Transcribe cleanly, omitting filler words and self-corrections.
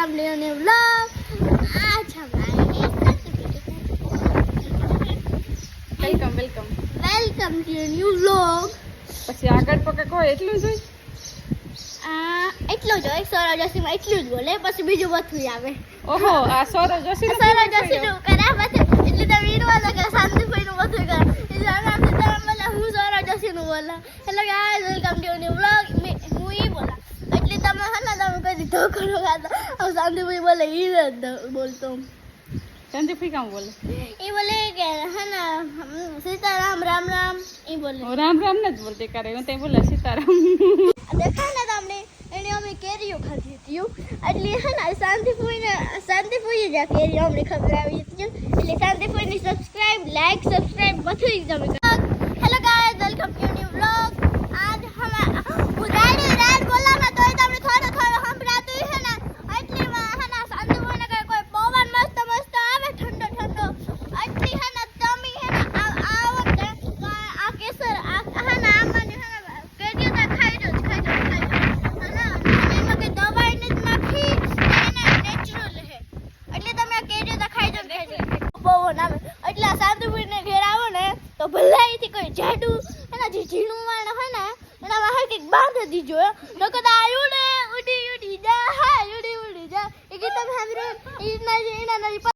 Welcome to new vlog. આજ हम आएंगे welcome welcome to new vlog. પછી આગળ પકે કોઈ એટલું જ હોય એટલું જ હોય. સોરા જોશીમાં એટલું જ બોલે, પછી બીજું બધું આવે. ઓહો આ સોરો જોશી સોરા જોશીનું કરે પછી એટલે તો વીરવા લાગે, શાંતિભાઈનું બધું કરે. એટલે આનાથી તો બોલે હું સોરા જોશીનું બોલા. એટલે કે આ વેલકમ ટુ ન્યુ વ્લોગ હું ઈ બોલા. એટલે તમે હે ને તમે કદી ધોકો ન ખાતા. હવે શાંતિભાઈ બોલે ઈ જ બોલતો. શાંતિભાઈ કામ બોલે એ બોલે કે હે ને સીતારામ રામ રામ એ બોલે. રામ રામ ને જ બોલતી કરે હું તે બોલે સીતારામ દેખાય ને તમને એને અમે કેરીઓ ખાધી હતી એટલે હે ને શાંતિભાઈ જ આ કેરીઓ અમને ખવડાવી હતી. એટલે શાંતિભાઈની લાઈક સબસ્ક્રાઇબ બધું જ તમે. Hello guys, welcome to new vlog. આજ હું રાત બોલામાં તો તમને થોડું સંભળાતું છે ને એટલે હે ને શાંતિભાઈને કઈ કોઈ પવન મસ્ત આવે ઠંડો એટલી હે ને તમે હે ને આ વખતે આ કેસર હે ને આમાં હે ને કેરીઓ તો ખાઈ જો હે ને એમાં કઈ દવાઈ નથી નાખી એને નેચરલ હે એટલે તમે આ કેરીઓ તો ખાઈ જો પવન આવે એટલે આ શાંતિભાઈને ઘેર આવો ને તો ભલાઈથી કોઈ જાડું એના જે ઝીણું વાણ હોય ને એનામાં હર કંઈક બાંધી દીજો તો કદા આવ્યું ને ઉડી જા એ કે તમે સાંભળ્યું એના